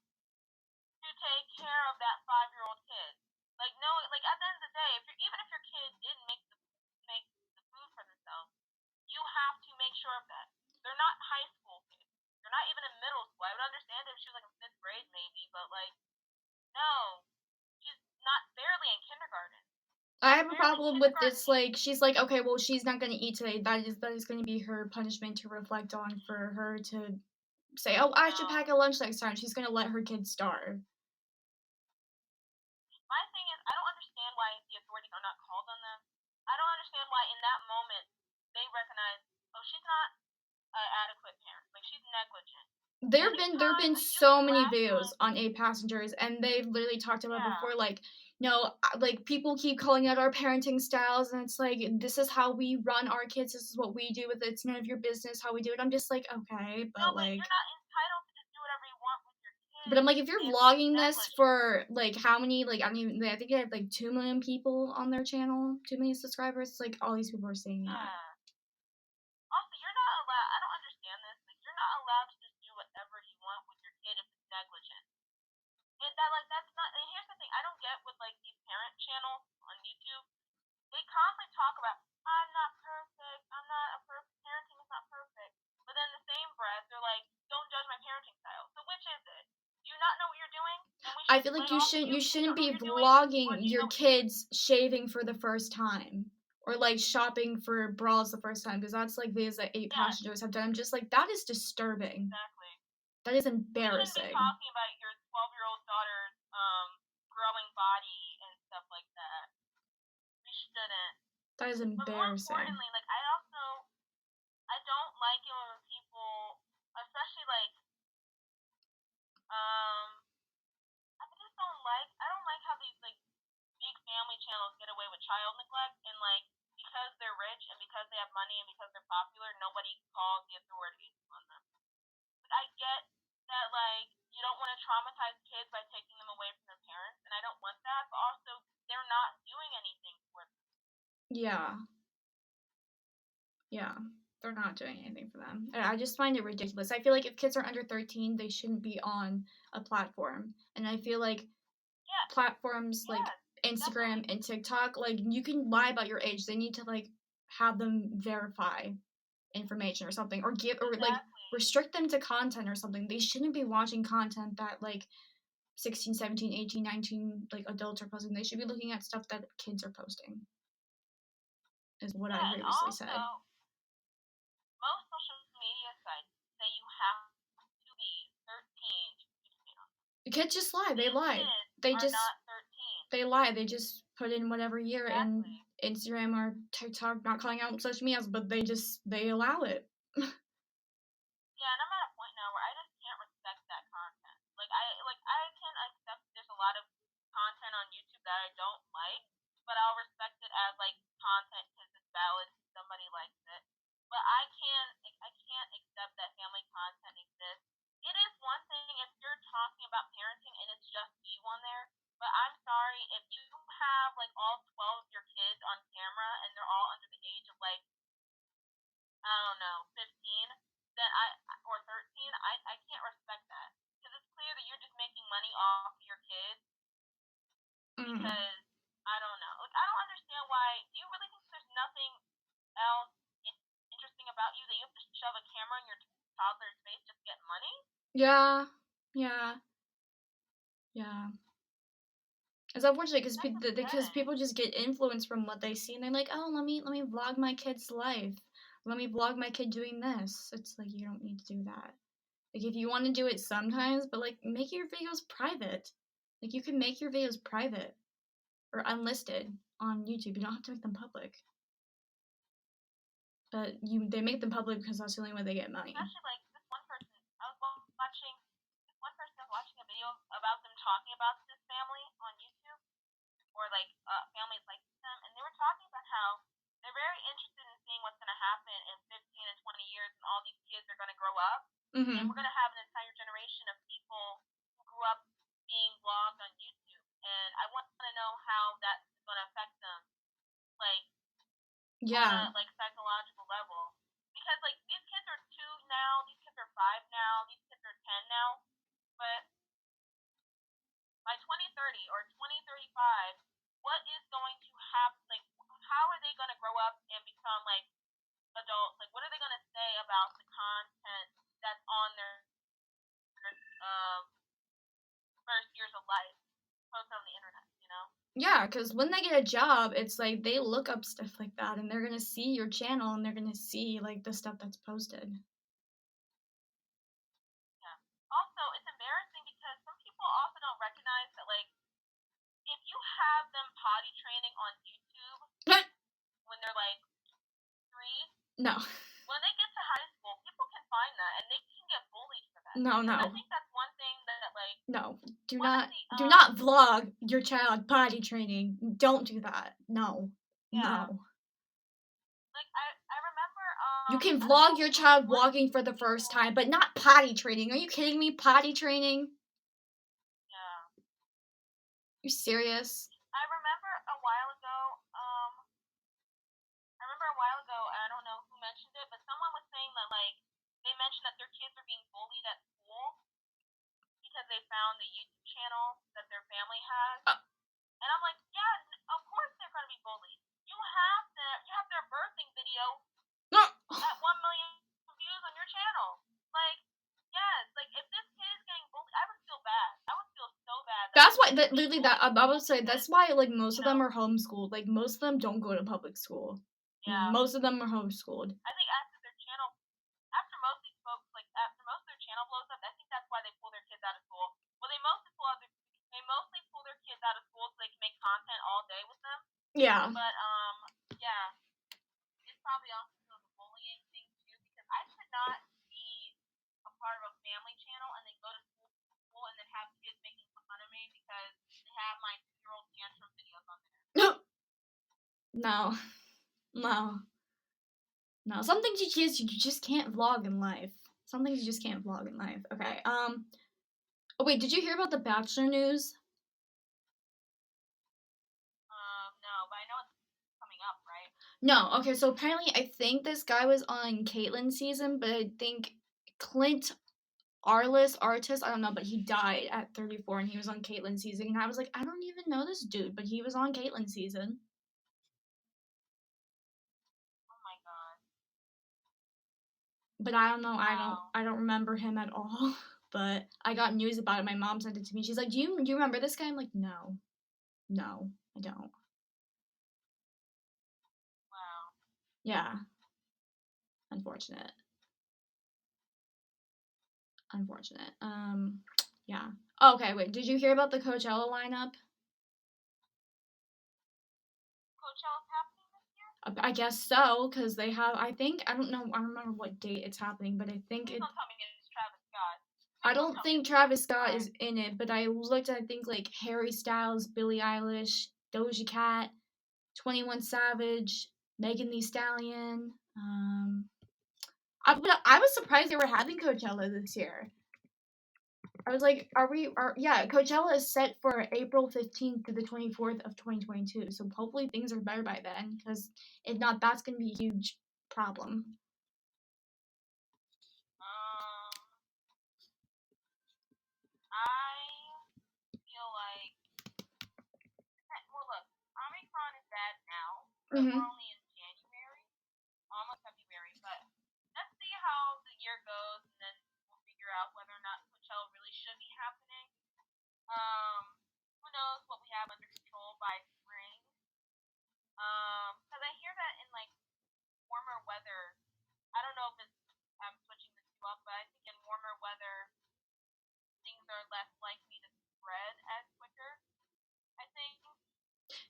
to take care of that 5-year-old kid. Like, no, like at the end of the day, even if your kid didn't make the food for themselves, you have to make sure of that. They're not high school kids. They're not even in middle school. I would understand if she was like in 5th grade maybe, but like, no, she's not barely in kindergarten.
I have a problem with this. Like, she's like, okay, well, she's not gonna eat today. That is going to be her punishment to reflect on for her to say, oh, I should pack a lunch next time. She's gonna let her kids starve.
My thing is, I don't understand why the I don't understand why in that moment they recognize, oh, she's not an adequate parent. Like, she's negligent.
There have been so many videos on 8 Passengers, and they've literally talked about before, like, no, like, people keep calling out our parenting styles, and it's like, this is how we run our kids, this is what we do with it, it's none of your business how we do it. I'm just like, okay, but,
no, but
like...
you're not entitled to just do whatever you want with your kids.
But I'm like, if you're vlogging this for, like, how many, like, I think they have, like, 2 million people on their channel, 2 million subscribers, it's like, all these people are saying that.
Also, you're not allowed, I don't understand this, like, you're not allowed to just do whatever you want with your kid if it's negligent. That's not, and here's the thing, I don't get with, like, these parent channels on YouTube, they constantly talk about, I'm not perfect, parenting is not perfect, but then in the same breath, they're like, don't judge my parenting style. So which is it? Do you not know what you're doing?
I feel like you shouldn't be vlogging your kids shaving for the first time. Or, like, shopping for bras the first time, because that's, like, videos that 8 Passengers have done. I'm just like, that is disturbing.
Exactly.
That is embarrassing.
You shouldn't be talking about your 12-year-old daughter's growing body and stuff like that. We shouldn't.
That is embarrassing.
But more importantly, like, I don't like it when people, especially, like, I don't like how these, like, big family channels get away with child neglect, and, like, because they're rich and because they have money and because they're popular, nobody calls the authorities on them. Like, I get that, like, you don't want to traumatize kids by taking them away from their parents, and I don't want that, but also, they're not doing anything for them.
Yeah. Yeah. They're not doing anything for them. I just find it ridiculous. I feel like if kids are under 13, they shouldn't be on a platform. And I feel like platforms like Instagram and TikTok, like, you can lie about your age. They need to, like, have them verify information or something, or like, restrict them to content or something. They shouldn't be watching content that, like, 16, 17, 18, 19, like, adults are posting. They should be looking at stuff that kids are posting, is what I previously said.
Most social media sites say you have to be 13 to participate on them.
Kids just lie. They lie. They just not 13. They lie. They just put in whatever year in Instagram or TikTok, not calling out social medias, but they allow it.
Yeah, and I'm at a point now where I just can't respect that content. Like, I can accept there's a lot of content on YouTube that I don't like, but I'll respect it as, like, content because it's valid and somebody likes it. But I can't accept that family content exists. It is one thing if you're talking about parenting and it's just you on there, but I'm sorry, if you have, like, all 12 of your kids on camera and they're all under the age of, like, I don't know, 15, then or 13, I can't respect that. Because it's clear that you're just making money off your kids. Because, I don't know. Like, I don't understand why. Do you really think there's nothing else interesting about you that you have to shove a camera in your toddler's face just to get money?
Yeah. It's unfortunate because people just get influenced from what they see, and they're like, oh, let me vlog my kid's life. Let me vlog my kid doing this. It's like, you don't need to do that. Like, if you want to do it sometimes, but, like, make your videos private. Like, you can make your videos private or unlisted on YouTube. You don't have to make them public. But they make them public because that's the only way they get money.
Especially, like, this one person was watching a video about them talking about this family on YouTube, or, like, families like them, and they were talking about how they're very interested in seeing what's going to happen in 15 and 20 years, and all these kids are going to grow up, and we're going to have an entire generation of people who grew up being vlogged on YouTube, and I want to know how that's going to affect them, like, on a, like, psychological level, because, like, these kids are 2 now, these kids are 5 now, these kids are 10 now, but by 2030 or 2035, what is going to happen? Like, how are they going to grow up and become, like, adults? Like, what are they going to say about the content that's on their first years of life posted on the internet, you know?
Yeah, because when they get a job, it's like they look up stuff like that, and they're going to see your channel, and they're going to see, like, the stuff that's posted.
Yeah. Also, it's embarrassing because some people also don't recognize that, like, if you have them potty training on YouTube, when they're like 3.
No.
When they get to high school, people can find that, and they can get bullied for that.
No.
I think that's one thing that, like...
No. Do not vlog your child potty training. Don't do that. No.
Yeah.
No.
Like, I remember,
you can vlog your child walking for the first time, but not potty training. Are you kidding me? Potty training?
Yeah.
You serious?
I remember a while ago, I don't know who mentioned it, but someone was saying that, like, they mentioned that their kids are being bullied at school because they found the YouTube channel that their family has. And I'm like, yeah, of course they're going to be bullied. You have their birthing video at 1 million views on your channel. Like, yes, like, if this kid is getting bullied, I would feel bad. I would feel so bad.
That's why, literally, I would say, that's why, like, most of them are homeschooled. Like, most of them don't go to public school.
Yeah.
Most of them are homeschooled.
I think after most of these folks, like, after most of their channel blows up, I think that's why they pull their kids out of school. Well, they mostly pull their kids out of school so they can make content all day with them.
Yeah.
But, yeah. It's probably also the bullying thing, too, because I could not be a part of a family channel and then go to school and then have kids making fun of me because they have my 2-year-old tantrum videos on there.
No. Some things you just can't vlog in life. Some things you just can't vlog in life. Okay. Oh wait, did you hear about the Bachelor news?
No, but I know it's coming up, right?
No. Okay, so apparently I think this guy was on Caitlyn's season, but I think Clint Artist, I don't know, but he died at 34 and he was on Caitlyn's season. And I was like, I don't even know this dude, but he was on Caitlyn's season.
Oh my god.
But I don't know, I don't remember him at all. But I got news about it. My mom sent it to me. She's like, do you remember this guy? I'm like, no, I don't.
Wow.
Yeah. Unfortunate. Yeah. Oh, okay, wait. Did you hear about the Coachella lineup?
Coachella's happening this year?
I guess so, because they have, I don't remember what date it's happening, but I think
Please don't tell me it's Travis Scott.
I don't think Travis Scott is in it, but I looked at, I think, like, Harry Styles, Billie Eilish, Doja Cat, 21 Savage, Megan Thee Stallion. I was surprised they were having Coachella this year. I was like, Coachella is set for April 15th to the 24th of 2022, so hopefully things are better by then, because if not, that's going to be a huge problem.
I feel like, well, look, Omicron is bad now, but we're only in January, almost February, but let's see how the year goes, and then we'll figure out whether or not Coachella really should be happening. Who knows what we have under control by spring. Because I hear that in, like, warmer weather, I don't know if I'm switching the two up, but I think in warmer weather, things are less likely to spread as quicker, I think.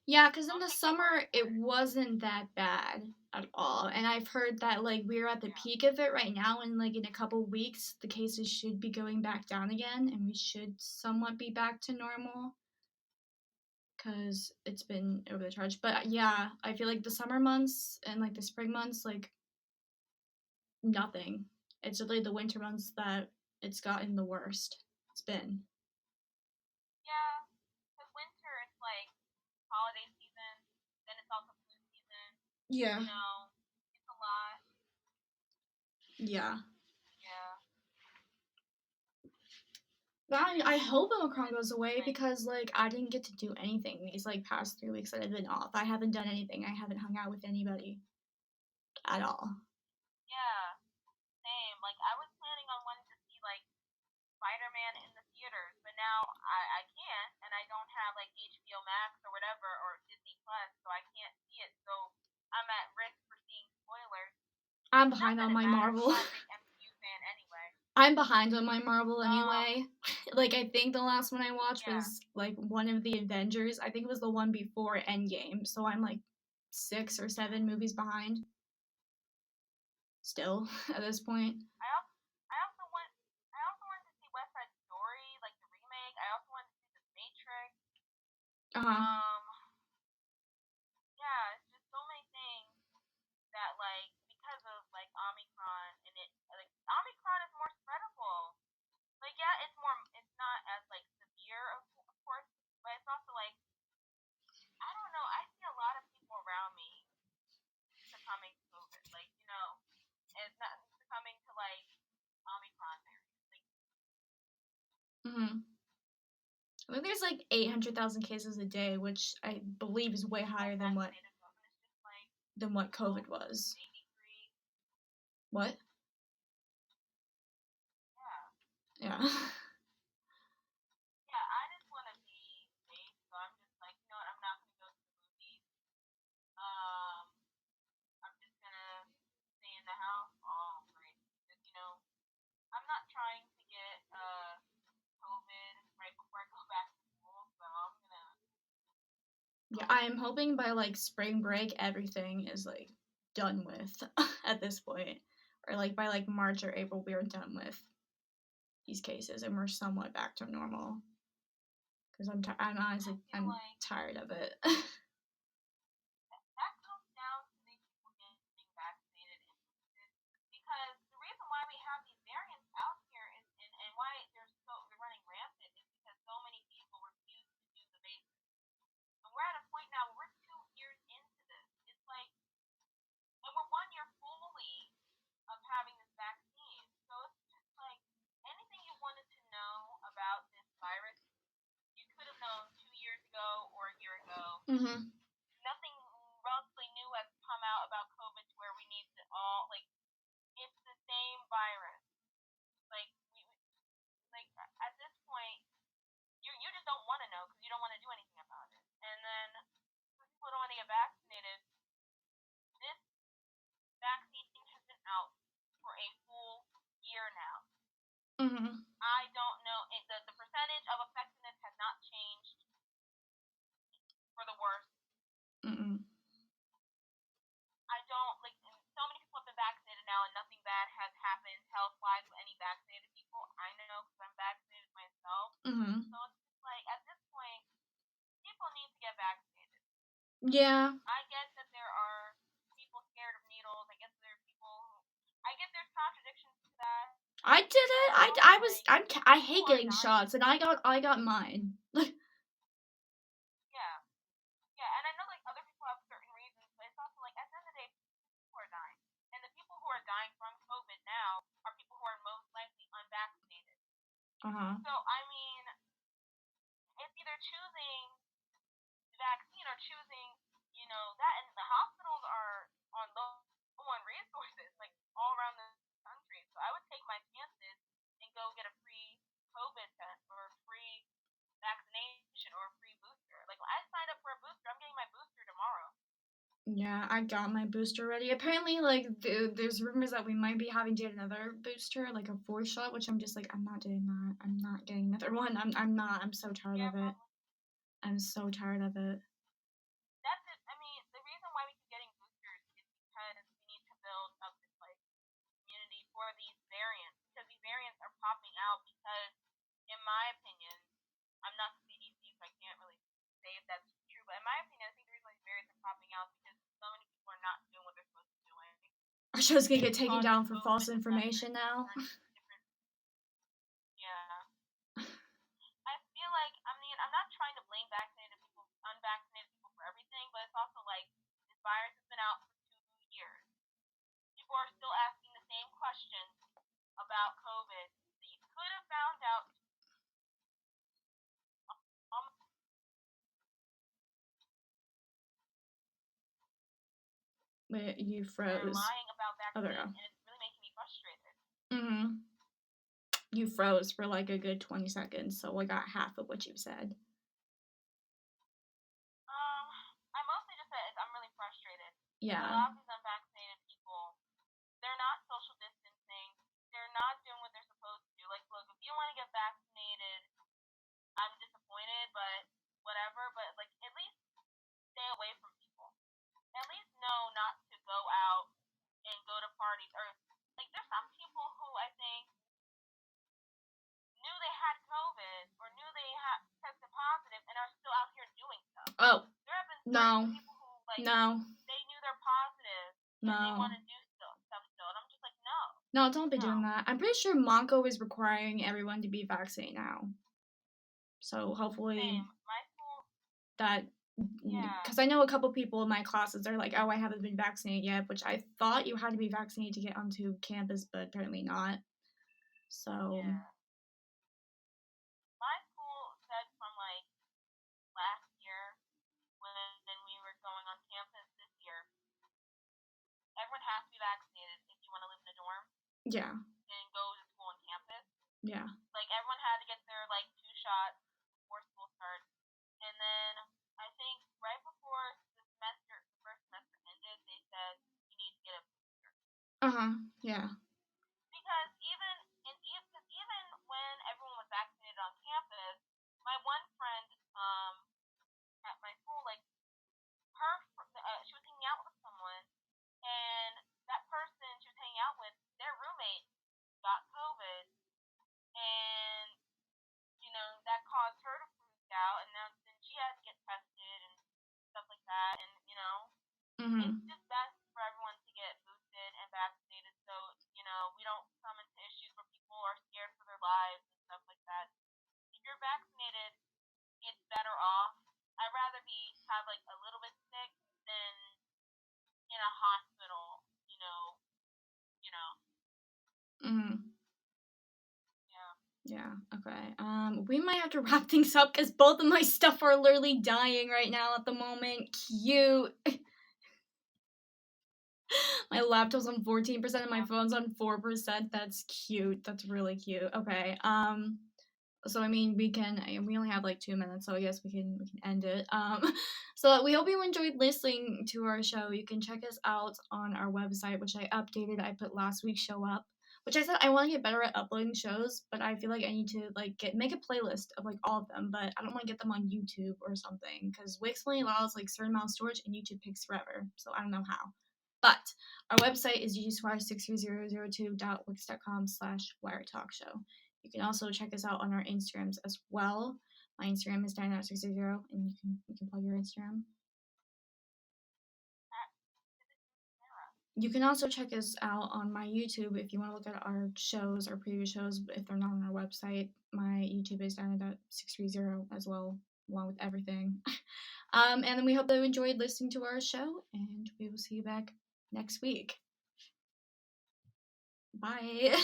Yeah, because in the summer, it wasn't that bad at all. And I've heard that, like, we're at the peak of it right now, and, like, in a couple weeks, the cases should be going back down again, and we should somewhat be back to normal. Because it's been over the charge. But, yeah, I feel like the summer months and, like, the spring months, like, nothing. It's really the winter months that it's gotten the worst. It's been.
Yeah, because winter, it's like holiday season, then it's also flu season.
Yeah.
You know, it's a lot.
Yeah.
Yeah.
I hope Omicron goes away because, like, I didn't get to do anything these, like, past 3 weeks that I've been off. I haven't done anything. I haven't hung out with anybody at all.
Yeah, same. Like, I was planning on wanting to see, like, Spider-Man in the theaters, but now I can't, and I don't have, like, HBO Max or whatever, or Disney Plus, so I can't see it, so I'm at risk for seeing spoilers.
I'm behind on my Marvel.
I'm a big MCU fan anyway.
I'm behind on my Marvel anyway. Like, I think the last one I watched was, like, one of the Avengers. I think it was the one before Endgame, so I'm, like, 6 or 7 movies behind. Still, at this point.
I also wanted to see West Side Story, like the remake. I also wanted to see The Matrix. Yeah, it's just so many things that, like, because of, like, Omicron, and it, like, Omicron is more spreadable. Like, yeah, it's not as, like, severe, of course, but it's also, like, I don't know, I see a lot of people around me succumbing to COVID, like, it's not succumbing to, like, Omicron variant. Like,
I think there's like 800,000 cases a day, which I believe is way higher than what COVID was. What? Yeah.
Yeah, I just want to be safe, so I'm just like, you know what, I'm not going to go to the movies. I'm just going to stay in the house. Oh, great. Because, I'm not trying to get COVID right before I go back to school, so I'm going to.
Yeah, I am hoping by like spring break everything is like done with at this point, or like by like March or April we are done with these cases and we're somewhat back to normal. Because I'm honestly tired of it.
That comes down to these people getting vaccinated and boosted, because the reason why we have these variants out here and why they're running rampant is because so many people refuse to do the basics. And we're at a point now where we're 2 years into this. It's like, and we're 1 year fully of having this vaccine. So it's just like anything you wanted to know about this virus, you could have known 2 years ago or a year ago. Nothing relatively new has come out about COVID to where we need to all, like, it's the same virus. Like, at this point, you just don't want to know because you don't want to do anything about it. And then when people don't want to get vaccinated, this vaccine has been out for a full year now. I don't know, the percentage of effectiveness has not changed for the worse. I don't, like, so many people have been vaccinated now and nothing bad has happened health-wise with any vaccinated people. I know because I'm vaccinated myself. So it's just like, at this point, people need to get vaccinated.
Yeah.
I get that there are people scared of needles. I guess there's contradictions to that.
I did it. I hate getting shots, and I got mine.
Yeah, and I know like other people have certain reasons, but it's also like at the end of the day, people are dying, and the people who are dying from COVID now are people who are most likely unvaccinated. So I mean, it's either choosing the vaccine or choosing, that, and the hospitals are on low on resources, like all around the country. So I would take my chances and go get a free COVID test or a free vaccination or a free booster. Like, when I signed up for a booster, I'm getting my booster tomorrow.
Yeah, I got my booster ready. Apparently, like, there's rumors that we might be having to get another booster, like a 4th shot, which I'm just like, I'm not doing that. I'm not getting another one. I'm not. I'm so tired of it. I'm so tired of it.
That's it. I mean, the reason why we keep getting boosters is because we need to build up this, like, community for these variants. Because these variants are popping out because, in my opinion, I'm not the CDC, so I can't really say if that's true. But in my opinion, I think the reason why these variants are popping out is because so many people are not doing what they're supposed to be doing.
Our show's gonna get taken down for false information now.
Yeah. I feel like, I mean, I'm not trying to blame unvaccinated people for everything, but it's also like this virus has been out for 2 years. People are still asking the same questions about COVID that you could have found out.
Wait, you froze.
They're lying about vaccines, and it's really making me frustrated.
You froze for like a good 20 seconds, so I got half of what you said.
I mostly just said I'm really frustrated.
Yeah.
A lot of these unvaccinated people, they're not social distancing. They're not doing what they're supposed to do. Like, look, if you want to get vaccinated, I'm disappointed, but whatever. But, like, at least stay away from people. At had COVID or knew they had tested positive and are still out here doing stuff.
Oh,
there have been
no.
people who like
No.
they knew they're positive and
No.
they want to do stuff still, and I'm just like, no.
No, don't be doing that. I'm pretty sure Monco is requiring everyone to be vaccinated now. So hopefully
Same. My school.
that.
Yeah.
Because I know a couple people in my classes are like, oh, I haven't been vaccinated yet, which I thought you had to be vaccinated to get onto campus, but apparently not. So.
Yeah. My school said from like last year when we were going on campus this year, everyone has to be vaccinated if you want to live in a dorm.
Yeah.
And go to school on campus.
Yeah.
Like everyone had to get their like 2 shots before school starts. And then I think right before the first semester ended, they said you need to get a booster.
Yeah.
Because even when everyone was vaccinated on campus, my one friend at my school, like she was hanging out with someone, and that person she was hanging out with, their roommate got COVID, and that caused her to freak out, and then she had to get tested and stuff like that, and it's just best for everyone to get boosted and vaccinated, so we don't come into issues where people are scared for their lives and stuff like that. If you're vaccinated, it's better off. I'd rather have like a little bit sick than in a hospital,
Yeah, okay. We might have to wrap things up because both of my stuff are literally dying right now at the moment. Cute. My laptop's on 14% and my phone's on 4%. That's cute. That's really cute. Okay. So I mean we only have like 2 minutes, so I guess we can end it. So we hope you enjoyed listening to our show. You can check us out on our website, which I updated. I put last week's show up, which I said I want to get better at uploading shows, but I feel like I need to like make a playlist of like all of them, but I don't want to get them on YouTube or something because Wix only allows like certain amount of storage and YouTube takes forever, so I don't know how. But our website is gsquire63002.wix.com/wiretalkshow. You can also check us out on our Instagrams as well. My Instagram is Dynamite630, and you can plug your Instagram. You can also check us out on my YouTube if you want to look at our shows, our previous shows, if they're not on our website. My YouTube is Dynamite630 as well, along with everything. And then we hope that you enjoyed listening to our show, and we will see you back next week. Bye.